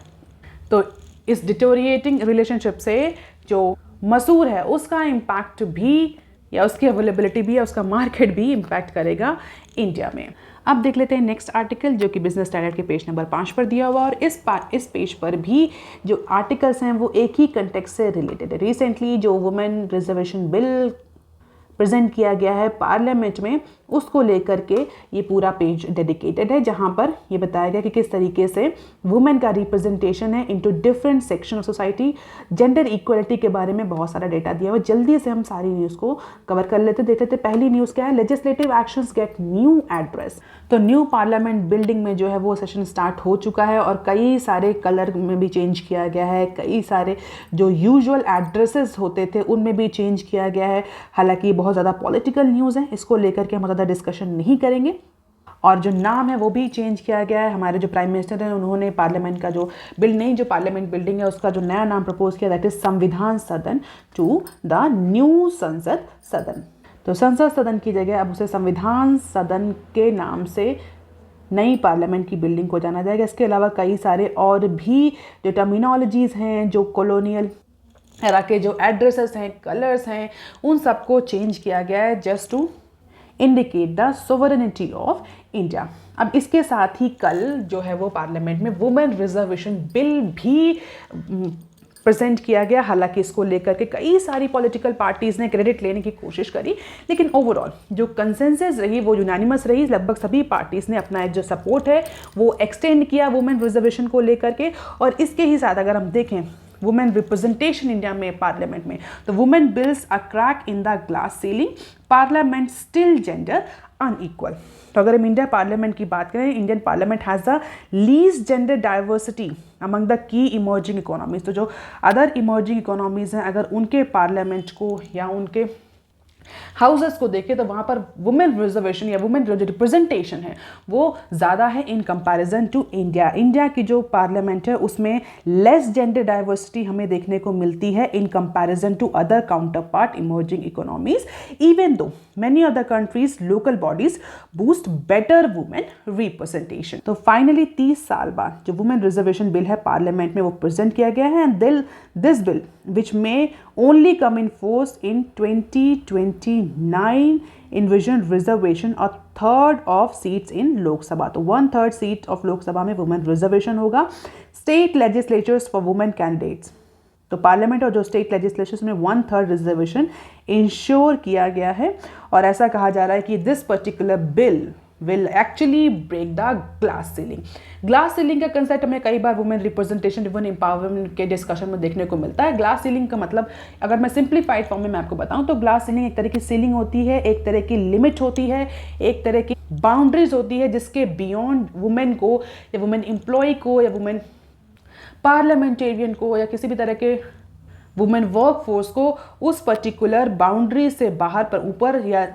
तो इस डिटोरिएटिंग रिलेशनशिप से जो मसूर है उसका इम्पैक्ट भी या उसकी अवेलेबिलिटी भी या उसका मार्केट भी इम्पैक्ट करेगा इंडिया में। अब देख लेते हैं नेक्स्ट आर्टिकल जो कि बिजनेस स्टैंडर्ड के पेज नंबर 5 पर दिया हुआ और इस पेज पर भी जो आर्टिकल्स हैं वो एक ही कंटेक्स्ट से रिलेटेड है। रिसेंटली जो वुमेन रिजर्वेशन बिल प्रेजेंट किया गया है पार्लियामेंट में उसको लेकर के ये पूरा पेज डेडिकेटेड है, जहाँ पर ये बताया गया कि किस तरीके से वुमेन का रिप्रेजेंटेशन है into different section of society. Gender equality के बारे में बहुत सारा डेटा दिया हुआ। जल्दी से हम सारी न्यूज़ को कवर कर लेते देख लेते। पहली न्यूज़ क्या है, legislative actions get new address. तो न्यू पार्लियामेंट बिल्डिंग में जो है वो सेशन स्टार्ट हो चुका है और कई सारे कलर में भी चेंज किया गया है, कई सारे जो यूजुअल एड्रेसेस होते थे उनमें भी चेंज किया गया है। हालांकि बहुत ज़्यादा पॉलिटिकल न्यूज़ है, इसको लेकर के हम ज़्यादा डिस्कशन नहीं करेंगे। और जो नाम है वो भी चेंज किया गया है। हमारे जो प्राइम मिनिस्टर हैं उन्होंने पार्लियामेंट का जो जो पार्लियामेंट बिल्डिंग है उसका जो नया नाम प्रपोज किया दैट इज संविधान सदन टू द न्यू संसद सदन। तो संसद सदन की जगह अब उसे संविधान सदन के नाम से नई पार्लियामेंट की बिल्डिंग को जाना जाएगा। इसके अलावा कई सारे और भी जो टर्मिनोलॉजीज़ हैं, जो कॉलोनियल एरा के जो एड्रेसेस हैं, कलर्स हैं, उन सबको चेंज किया गया है just to indicate the sovereignty of India. अब इसके साथ ही कल जो है वो पार्लियामेंट में वुमेन रिजर्वेशन बिल भी प्रेजेंट किया गया। हालांकि इसको लेकर के कई सारी पॉलिटिकल पार्टीज़ ने क्रेडिट लेने की कोशिश करी, लेकिन ओवरऑल जो कंसेंसस रही वो यूनानिमस रही। लगभग सभी पार्टीज़ ने अपना जो सपोर्ट है वो एक्सटेंड किया वुमेन रिजर्वेशन को लेकर के। और इसके ही साथ अगर हम देखें वुमेन रिप्रेजेंटेशन इंडिया में पार्लियामेंट में, तो women bills a crack in the glass ceiling, parliament still gender unequal. तो अगर हम इंडिया पार्लियामेंट की बात करें, Indian parliament has the least gender diversity among the key emerging economies. तो जो अदर इमर्जिंग इकोनॉमीज हैं, अगर उनके पार्लियामेंट को या उनके हाउसेस को देखें तो वहाँ पर वुमेन रिजर्वेशन या वुमेन जो रिप्रेजेंटेशन है वो ज़्यादा है in comparison to India. India की जो पार्लियामेंट है उसमें लेस जेंडर डाइवर्सिटी हमें देखने को मिलती है in comparison to other counterpart emerging economies, even though many other countries local bodies boost better women representation। तो फाइनली 30 साल बाद जो वुमेन रिजर्वेशन बिल है पार्लियामेंट में वो प्रेजेंट किया गया है, and this bill which may only come in force in 2029 envision reservation और third of seats in Lok Sabha. तो 1/3 सीट ऑफ लोकसभा में वुमेन रिजर्वेशन होगा। State legislatures for women candidates, तो पार्लियामेंट और जो स्टेट लेजिस्लेचर्स में 1/3 रिजर्वेशन इंश्योर किया गया है, और ऐसा कहा जा रहा है कि this particular bill will actually break the glass ceiling. Glass ceiling का कंसेप्ट हमें कई बार वुमेन रिप्रेजेंटेशन वुमेन एम्पावरमेंट के डिस्कशन में देखने को मिलता है। ग्लास सीलिंग का मतलब अगर मैं सिंप्लीफाइड फॉर्म में मैं आपको बताऊं तो ग्लास सीलिंग एक तरह की सीलिंग होती है, एक तरह की लिमिट होती है, एक तरह की बाउंड्रीज होती है जिसके बियॉन्ड वुमेन को या वुमेन एम्प्लॉय को या वुमेन पार्लियामेंटेरियन को या किसी भी तरह के वुमेन वर्क फोर्स को उस पर्टिकुलर बाउंड्री से बाहर पर ऊपर या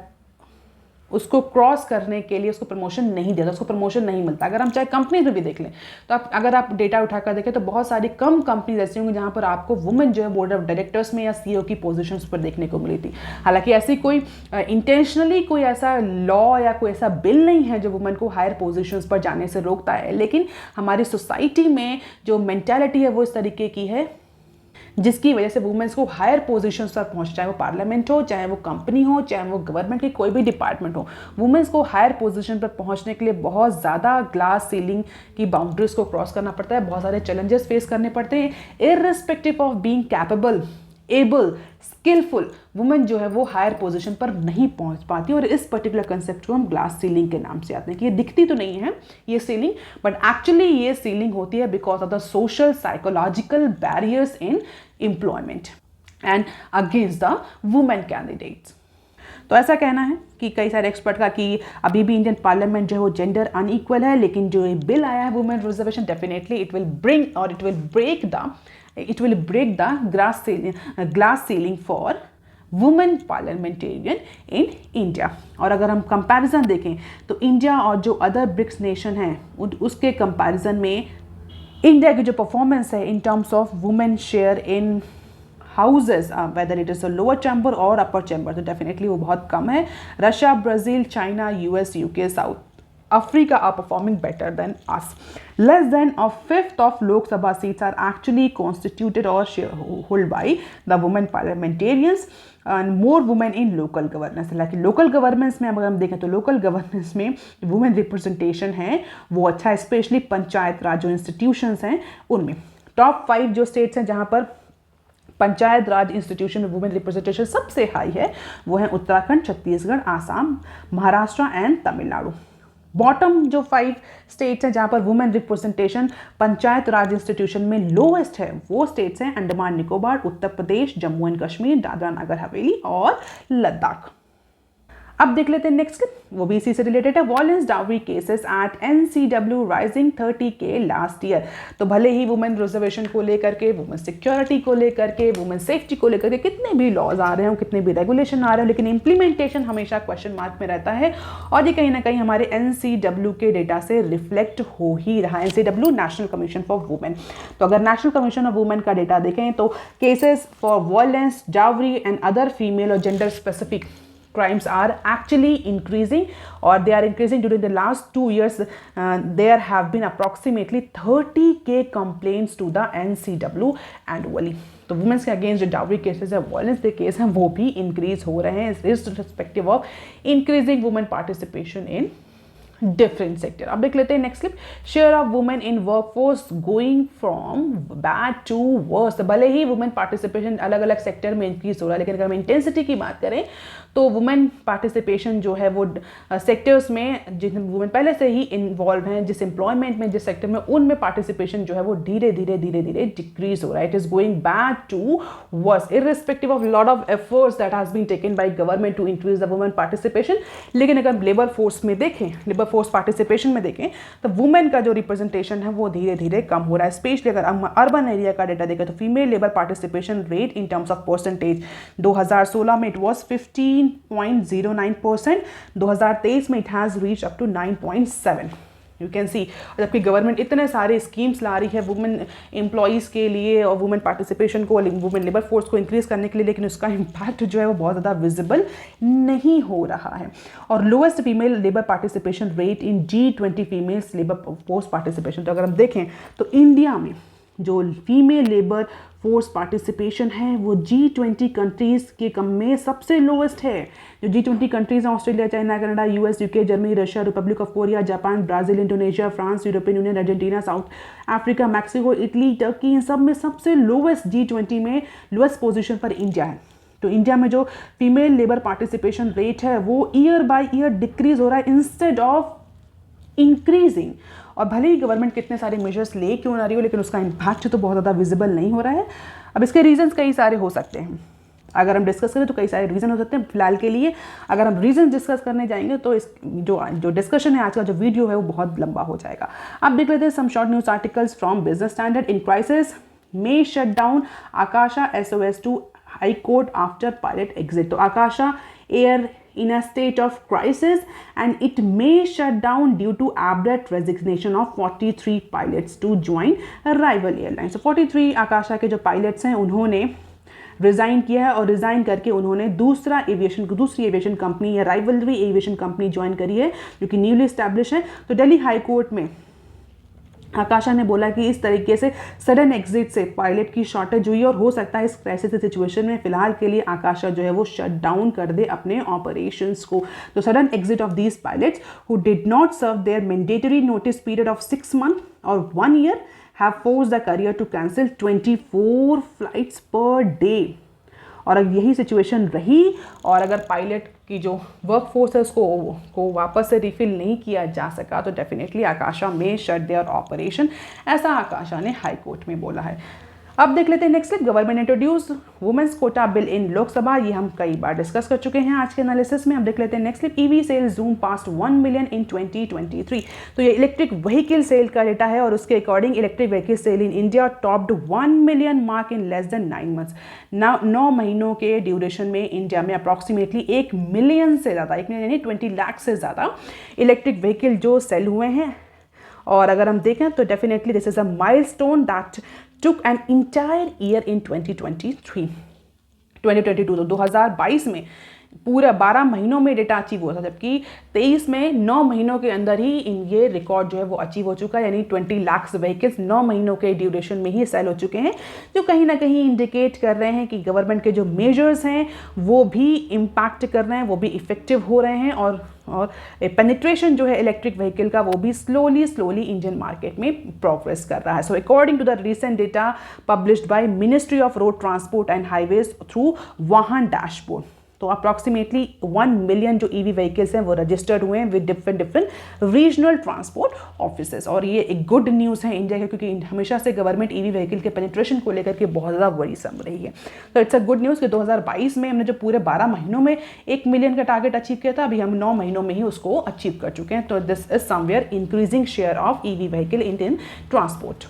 उसको क्रॉस करने के लिए उसको प्रमोशन नहीं देता, उसको प्रमोशन नहीं मिलता। अगर हम चाहे कंपनीज में भी देख लें तो अगर आप डेटा उठाकर देखें तो बहुत सारी कम कंपनीज ऐसी होंगी जहां पर आपको वुमेन जो है बोर्ड ऑफ डायरेक्टर्स में या सीईओ की पोजीशंस पर देखने को मिली थी। हालांकि ऐसी कोई इंटेंशनली कोई ऐसा लॉ या कोई ऐसा बिल नहीं है जो वुमेन को हायर पोजीशंस पर जाने से रोकता है, लेकिन हमारी सोसाइटी में जो मेंटालिटी है वो इस तरीके की है जिसकी वजह से वुमेन्स को हायर पोजीशंस पर पहुंच, चाहे वो पार्लियामेंट हो, चाहे वो कंपनी हो, चाहे वो गवर्नमेंट की कोई भी डिपार्टमेंट हो, वुमेन्स को हायर पोजीशन पर पहुंचने के लिए बहुत ज़्यादा ग्लास सीलिंग की बाउंड्रीज को क्रॉस करना पड़ता है, बहुत सारे चैलेंजेस फेस करने पड़ते हैं। Irrespective of being capable, able, skilful, women जो है वो हायर पोजीशन पर नहीं पहुंच पाती, और इस पर्टिकुलर कंसेप्ट को हम ग्लास सीलिंग के नाम से आते हैं कि ये दिखती तो नहीं है ये सीलिंग, बट एक्चुअली ये सीलिंग होती है because of the social psychological barriers in employment and against the women candidates. तो ऐसा कहना है कि कई सारे एक्सपर्ट का कि अभी भी इंडियन पार्लियामेंट जो है वो जेंडर अनइक्वल है, लेकिन जो ये बिल आया है women reservation definitely it will bring और it will break the glass ceiling for women parliamentarian in India. और अगर हम कंपैरिजन देखें तो इंडिया और जो अदर ब्रिक्स नेशन हैं उसके कंपैरिजन में इंडिया की जो परफॉर्मेंस है इन terms of women share in houses, whether it is a lower chamber और अपर चैम्बर, तो डेफिनेटली वो बहुत कम है। Russia, Brazil, China, US, UK, south Africa are performing better than us. Less than a fifth of Lok Sabha seats are actually constituted or held by the women parliamentarians and more women in local governance. हालांकि local governance में अगर हम देखें तो local governance में women representation है वो अच्छा है, स्पेशली पंचायत राज जो इंस्टीट्यूशंस हैं उनमें। टॉप 5 जो स्टेट्स हैं जहाँ पर पंचायत राज इंस्टीट्यूशन में वुमेन रिप्रेजेंटेशन सबसे हाई है वो है उत्तराखंड, छत्तीसगढ़, आसाम, महाराष्ट्र एंड तमिलनाडु। बॉटम जो 5 स्टेट्स हैं जहाँ पर वुमेन रिप्रेजेंटेशन पंचायत राज इंस्टीट्यूशन में लोएस्ट है वो स्टेट्स हैं अंडमान निकोबार, उत्तर प्रदेश, जम्मू एंड कश्मीर, दादरा नगर हवेली और लद्दाख। अब देख लेते हैं नेक्स्ट, वो भी इसी से रिलेटेड है। Violence dowry cases at NCW rising 30K last year. तो भले ही वुमेन रिजर्वेशन को लेकर के, वुमेन सिक्योरिटी को लेकर के, वुमेन सेफ्टी को लेकर के कितने भी लॉज आ रहे हैं, कितने भी रेगुलेशन आ रहे हैं, लेकिन इंप्लीमेंटेशन हमेशा क्वेश्चन मार्क में रहता है, और ये कहीं ना कहीं हमारे NCW के डेटा से रिफ्लेक्ट हो ही रहा है। NCW national commission for women. तो अगर नेशनल कमीशन ऑफ वुमेन का डेटा देखें तो cases for violence, dowry and other female और gender specific crimes are actually increasing, or they are increasing during the last 2 years. There have been approximately 30K complaints to the NCW annually. तो women's के against जो dowry cases है, violence के case हैं, वो भी increase हो रहे हैं irrespective of increasing women participation in different sector. अब देख लेते हैं next clip. Share of women in workforce going from bad to worse. भले ही वुमेन पार्टिसिपेशन अलग अलग सेक्टर में इंक्रीज हो रहा है, लेकिन अगर हम इंटेंसिटी की बात करें तो वुमेन पार्टिसिपेशन जो है वो सेक्टर्स में जिन वुमेन पहले से ही इन्वॉल्व हैं जिस एम्प्लॉयमेंट में, जिस सेक्टर में, उनमें पार्टिसिपेशन जो है वो धीरे धीरे डिक्रीज हो रहा है। It is going back to worse irrespective of lot of efforts that has been taken by government to increase the women participation. लेकिन अगर लेबर फोर्स में देखें, लेबर फोर्स पार्टिसिपेशन में देखें तो वुमेन का जो रिप्रेजेंटेशन है वो धीरे धीरे कम हो रहा है। स्पेशली अगर हम अर्बन एरिया का डेटा देखें तो female labour participation rate in terms of percentage 2016 में इट वॉज 15.09%, 2023 में it has reach up to 9.7। You can see, जबकि गवर्नमेंट इतने सारे स्कीम्स ला रही है वुमेन एम्प्लॉयज़ के लिए और वुमेन पार्टिसिपेशन को, वुमेन लेबर फोर्स को इंक्रीज़ करने के लिए, लेकिन उसका इम्पैक्ट जो है वो बहुत ज़्यादा विजिबल नहीं हो रहा है। और lowest female labour participation rate इन G20 females labour force participation, तो अगर हम देखें तो इंडिया में जो फीमेल लेबर फोर्स पार्टिसिपेशन है वो G20 कंट्रीज़ के कम में सबसे लोएस्ट है। जो G20 कंट्रीज़ हैं, Australia, China, Canada, US, UK, Germany, Russia, republic of Korea, Japan, Brazil, Indonesia, France, European Union, Argentina, South Africa, Mexico, Italy, Turkey, इन सब में सबसे लोएस्ट G20 में लोएस्ट पोजीशन पर इंडिया है। तो इंडिया में जो फीमेल लेबर पार्टिसिपेशन रेट है वो ईयर बाय ईयर डिक्रीज हो रहा है इंस्टेड ऑफ इंक्रीजिंग। और भले ही गवर्नमेंट कितने सारे मेजर्स ले क्यों ना रही हो, लेकिन उसका इम्पैक्ट तो बहुत ज़्यादा विजिबल नहीं हो रहा है। अब इसके रीजंस कई सारे हो सकते हैं, अगर हम डिस्कस करें तो कई सारे रीज़न हो सकते हैं। फिलहाल के लिए अगर हम रीजन डिस्कस करने जाएंगे तो इस जो डिस्कशन है आज का जो वीडियो है वो बहुत लंबा हो जाएगा। अब देख लेते हैं some short news articles from business standard. In crisis may shut down Akasa SOS to high court after pilot exit. तो Akasa air in a state of crisis and it may shut down due to abrupt resignation of 43 pilots to join rival airlines। So 43 आकाशा के जो pilots हैं उन्होंने resign किया है और resign करके उन्होंने दूसरी एविएशन कंपनी या राइवलरी एविएशन कंपनी ज्वाइन करी है जो कि न्यूली इस्टेब्लिश है। तो दिल्ली हाई कोर्ट में आकाशा ने बोला कि इस तरीके से सडन एग्जिट से पायलट की शॉर्टेज हुई और हो सकता है इस क्राइसिस सिचुएशन में फिलहाल के लिए आकाशा जो है वो शट डाउन कर दे अपने ऑपरेशंस को। तो sudden exit of these pilots who did not serve their mandatory notice period of 6 months और 1 year have forced the carrier to cancel 24 flights per day. और अगर यही सिचुएशन रही और अगर पायलट की जो वर्क फोर्स है उसको वापस से रिफिल नहीं किया जा सका तो डेफिनेटली आकाशा में शट देयर ऑपरेशन, ऐसा आकाशा ने हाई कोर्ट में बोला है। अब देख लेते हैं next clip. Government introduce women's quota bill in Lok Sabha, ये हम कई बार डिस्कस कर चुके हैं आज के एनालिसिस में। अब देख लेते हैं next clip. EV sale zoom past 1 million in 2023। तो ये इलेक्ट्रिक व्हीकल सेल का डेटा है और उसके according electric vehicle sale in India topped 1 million mark in less than 9 months। 9 महीनों के ड्यूरेशन में इंडिया में अप्रॉक्सीमेटली 1 million से ज़्यादा, 1 million यानी 20 लाख से ज़्यादा इलेक्ट्रिक व्हीकल जो सेल हुए हैं। और अगर हम देखें तो definitely this is a milestone that took an entire year in 2022। तो 2022 में पूरा 12 महीनों में डेटा अचीव हुआ था, जबकि 23 में 9 महीनों के अंदर ही ये रिकॉर्ड जो है वो अचीव हो चुका है, यानी 20 लाख व्हीकल्स 9 महीनों के ड्यूरेशन में ही सेल हो चुके हैं, जो कहीं ना कहीं इंडिकेट कर रहे हैं कि गवर्नमेंट के जो मेजर्स हैं वो भी इम्पैक्ट कर रहे हैं, वो भी इफेक्टिव हो रहे हैं और पेनिट्रेशन जो है इलेक्ट्रिक व्हीकल का वो भी स्लोली इंडियन मार्केट में प्रोग्रेस कर रहा है। So according to the recent data published by ministry of road transport and highways through Vahan dashboard, तो अप्रॉक्सीमेटली 1 million जो EV व्हीकल्स हैं वो रजिस्टर्ड हुए हैं with different regional transport offices. और ये एक गुड न्यूज़ है इंडिया के, क्योंकि हमेशा से गवर्नमेंट EV व्हीकल के पेनिट्रेशन को लेकर के बहुत ज़्यादा वरीसम रही है। तो इट्स अ गुड न्यूज़ कि 2022 में हमने जो पूरे 12 महीनों में 1 million का टारगेट अचीव किया था, अभी हम 9 महीनों में ही उसको अचीव कर चुके हैं। तो this is somewhere increasing share of EV vehicle in transport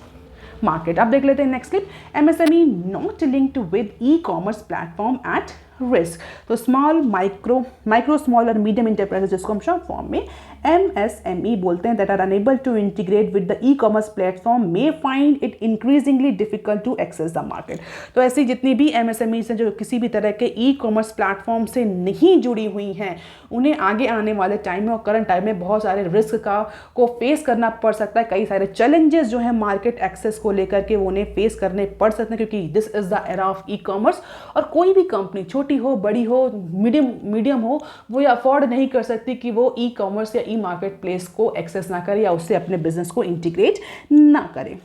market. अब देख लेते हैं next clip. MSME not linked with e-commerce platform at risk. तो माइक्रो स्मॉल और मीडियम इंटरप्राइजेस, जिसको हम शॉर्ट फॉर्म में MSME बोलते हैं, that are unable to integrate with the e-commerce platform may find it increasingly difficult to access the market. तो ऐसी जितनी भी MSMEs हैं जो किसी भी तरह के ई-कॉमर्स प्लेटफॉर्म से नहीं जुड़ी हुई हैं, उन्हें आगे आने वाले टाइम में और करंट टाइम में बहुत सारे रिस्क को फेस करना पड़ सकता है। कई सारे चैलेंजेस जो है मार्केट एक्सेस को लेकर के वो उन्हें फेस करने पड़ सकते हैं, क्योंकि this is the era of e-commerce. और कोई भी कंपनी, छोटी हो, बड़ी हो, मीडियम हो, वो ये अफोर्ड नहीं कर सकती कि वो ई कॉमर्स या ई मार्केट प्लेस को एक्सेस ना करे या उससे अपने बिजनेस को इंटीग्रेट ना करे।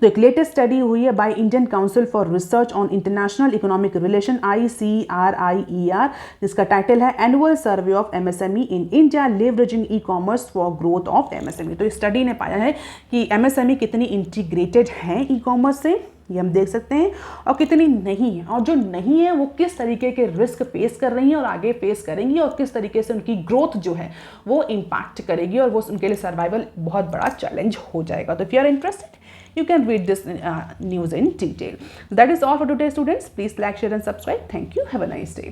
तो एक लेटेस्ट स्टडी हुई है by Indian council for research on international economic relation ICRIER, जिसका टाइटल है annual survey of MSME in India leveraging e commerce for growth of MSME। तो इस स्टडी ने पाया है कि MSME कितनी इंटीग्रेटेड हैं ई कॉमर्स से, ये हम देख सकते हैं, और कितनी नहीं है, और जो नहीं है वो किस तरीके के रिस्क फेस कर रही हैं और आगे फेस करेंगी, और किस तरीके से उनकी ग्रोथ जो है वो इम्पैक्ट करेगी, और वो उनके लिए सर्वाइवल बहुत बड़ा चैलेंज हो जाएगा। तो if you are interested, you can read this news in detail. That is all for today, students. Please like, share and subscribe. Thank you. Have a nice day.